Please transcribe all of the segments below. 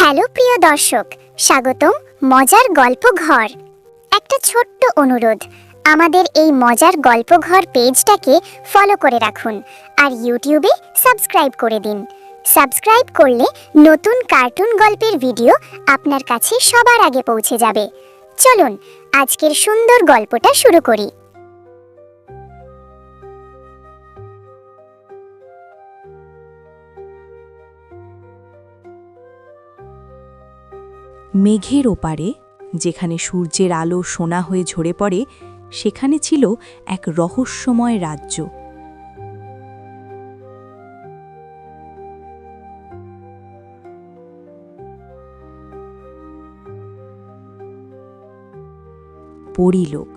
Hello প্রিয় দর্শক, স্বাগতম মজার গল্প ঘর। একটা ছোট্ট অনুরোধ, আমাদের এই মজার গল্প ঘর পেজটাকে ফলো করে রাখুন আর ইউটিউবে সাবস্ক্রাইব করে দিন। সাবস্ক্রাইব করলে নতুন কার্টুন গল্পের ভিডিও আপনার কাছে সবার আগে পৌঁছে যাবে। চলুন আজকের সুন্দর গল্পটা শুরু করি। মেঘের ওপারে, যেখানে সূর্যের আলো সোনা হয়ে ঝরে পড়ে, সেখানে ছিল এক রহস্যময় রাজ্য। পরীলোক।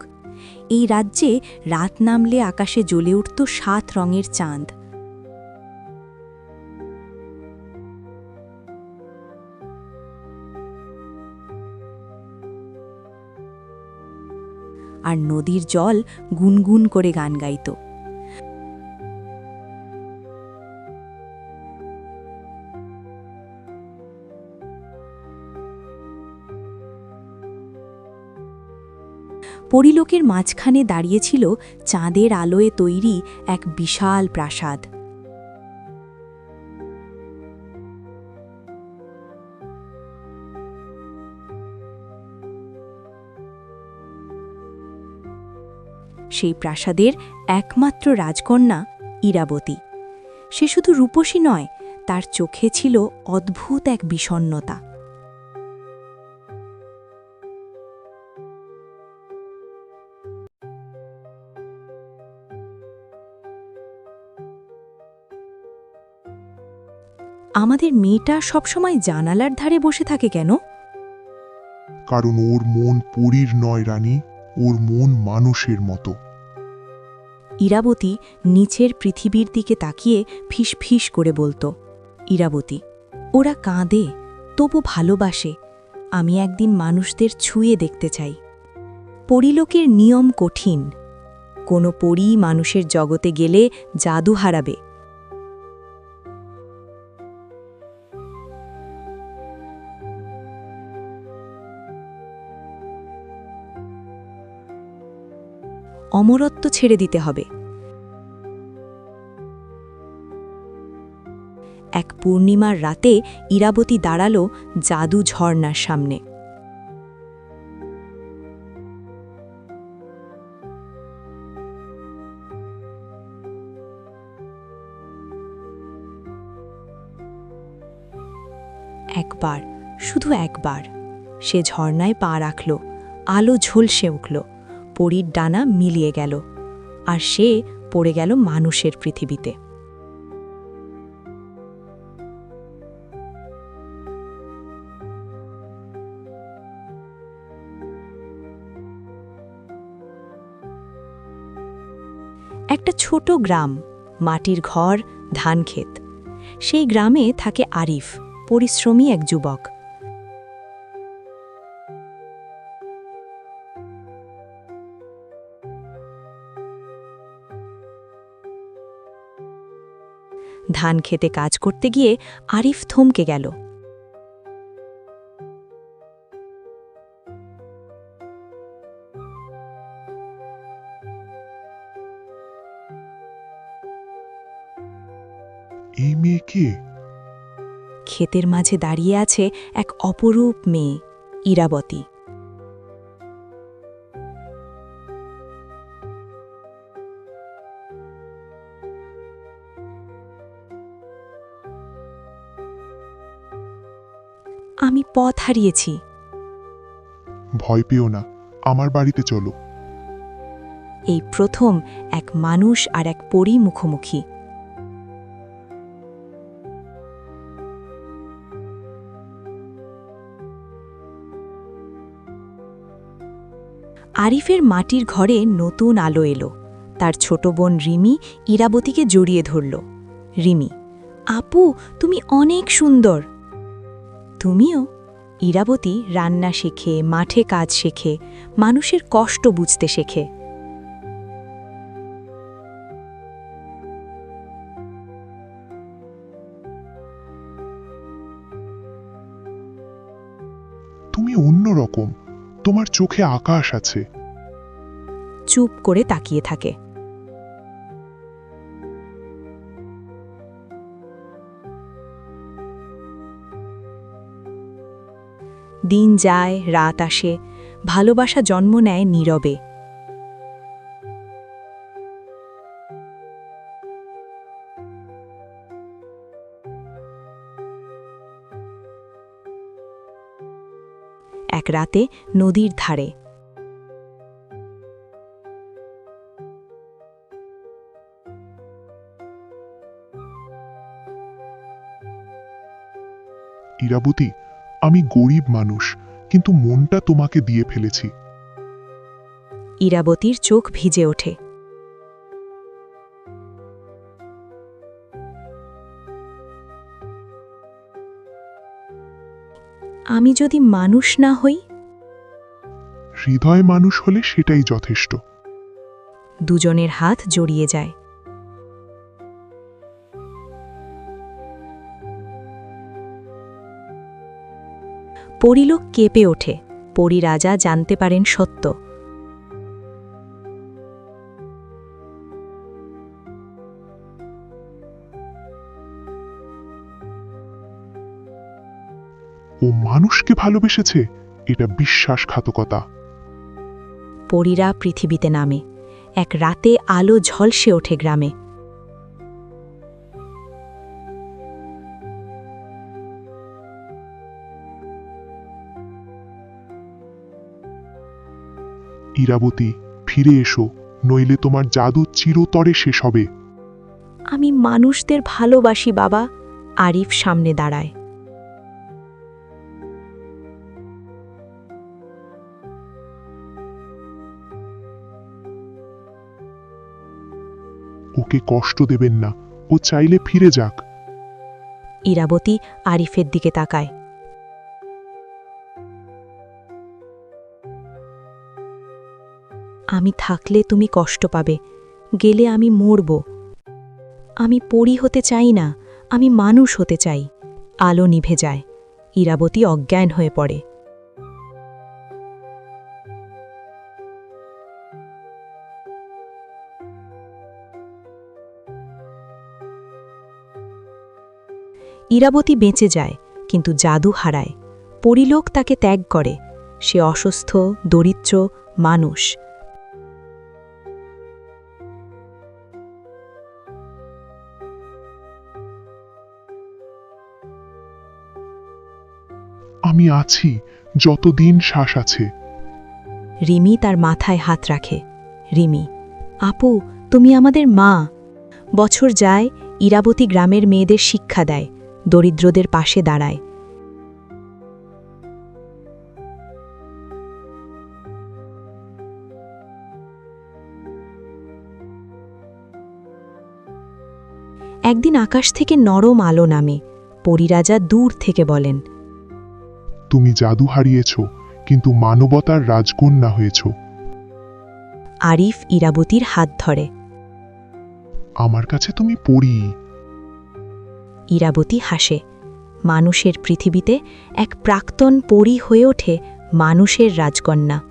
এই রাজ্যে রাত নামলে আকাশে জ্বলে উঠত 7 রঙের চাঁদ। আর নদীর জল গুনগুন করে গান গাইত। পরীলোকের মাঝখানে দাঁড়িয়েছিল চাঁদের আলোয় তৈরি এক বিশাল প্রাসাদ। সেই প্রাসাদের একমাত্র রাজকন্যা ইরাবতী। সে শুধু রূপসী নয়, তার চোখে ছিল অদ্ভুত এক বিষণ্ণতা। আমাদের মেয়েটা সবসময় জানালার ধারে বসে থাকে কেন? কারণ ওর মন পরীর নয় রানী, ওর মন মানুষের মতো। ইরাবতী নিচের পৃথিবীর দিকে তাকিয়ে ফিসফিস করে বলতো, ইরাবতী, ওরা কাঁদে তবু ভালোবাসে। আমি একদিন মানুষদের ছুঁয়ে দেখতে চাই। পরীলোকের নিয়ম কঠিন। কোনো পরী মানুষের জগতে গেলে জাদু হারাবে। অমরত্ব ছেড়ে দিতে হবে। এক পূর্ণিমার রাতে ইরাবতী দাঁড়ালো জাদু ঝর্ণার সামনে। একবার, শুধু একবার সে ঝর্ণায় পা রাখল। আলো ঝলসে উঠল, পরীর ডানা মিলিয়ে গেল, আর সে পড়ে গেল মানুষের পৃথিবীতে। একটা ছোট গ্রাম, মাটির ঘর, ধানক্ষেত। সেই গ্রামে থাকে আরিফ, পরিশ্রমী এক যুবক। ধান খেতে কাজ করতে গিয়ে আরিফ থমকে গেল। এই মেয়ে কে? ক্ষেতের মাঝে দাঁড়িয়ে আছে এক অপরূপ মেয়ে, ইরাবতী। আমি পথ হারিয়েছি। ভয় পেও না, আমার বাড়িতে চলো। এই প্রথম এক মানুষ আর এক পরী মুখোমুখি। আরিফের মাটির ঘরে নতুন আলো এলো। তার ছোট বোন রিমি ইরাবতীকে জড়িয়ে ধরল। রিমি, আপু, তুমি অনেক সুন্দর। তুমিও। ইরাবতী রান্না শেখে, মাঠে কাজ শেখে, মানুষের কষ্ট বুঝতে শেখে। তুমি অন্যরকম, তোমার চোখে আকাশ আছে। চুপ করে তাকিয়ে থাকে। দিন যায়, রাত আসে, ভালোবাসা জন্ম নেয় নীরবে। এক রাতে নদীর ধারে ইরাবতী, আমি গরিব মানুষ, কিন্তু মনটা তোমাকে দিয়ে ফেলেছি। ইরাবতীর চোখ ভিজে ওঠে। আমি যদি মানুষ না হই? হৃদয় মানুষ হলে সেটাই যথেষ্ট। দুজনের হাত জড়িয়ে যায়। পরিলোক কেঁপে ওঠে। পরিরাজা জানতে পারেন সত্য। ও মানুষকে ভালোবেসেছে, এটা বিশ্বাসঘাতকতা। পরীরা পৃথিবীতে নামে। এক রাতে আলো ঝলসে ওঠে গ্রামে। ইরাবতী, ফিরে এসো, নইলে তোমার জাদু চিরতরে শেষ হবে। আমি মানুষদের ভালোবাসি বাবা। আরিফ সামনে দাঁড়ায়। ওকে কষ্ট দেবেন না, ও চাইলে ফিরে যাক। ইরাবতী আরিফের দিকে তাকায়। আমি থাকলে তুমি কষ্ট পাবে, গেলে আমি মরব। আমি পরী হতে চাই না, আমি মানুষ হতে চাই। আলো নিভে যায়। ইরাবতী অজ্ঞান হয়ে পড়ে। ইরাবতী বেঁচে যায়, কিন্তু জাদু হারায়। পরিলোক তাকে ত্যাগ করে। সে অসুস্থ, দরিদ্র মানুষ। আমি আছি, যতদিন শ্বাস আছে। রিমি তার মাথায় হাত রাখে। রিমি, আপু, তুমি আমাদের মা। বছর যায়, ইরাবতী গ্রামের মেয়েদের শিক্ষা দেয়, দরিদ্রদের পাশে দাঁড়ায়। একদিন আকাশ থেকে নরম আলো নামে। পরিরাজা দূর থেকে বলেন, তুমি জাদু হারিয়েছ, কিন্তু মানবতার রাজকন্যা হয়েছ। আরিফ ইরাবতীর হাত ধরে। আমার কাছে তুমি পড়ি। ইরাবতী হাসে। মানুষের পৃথিবীতে এক প্রাক্তন পরী হয়ে ওঠে মানুষের রাজকন্যা।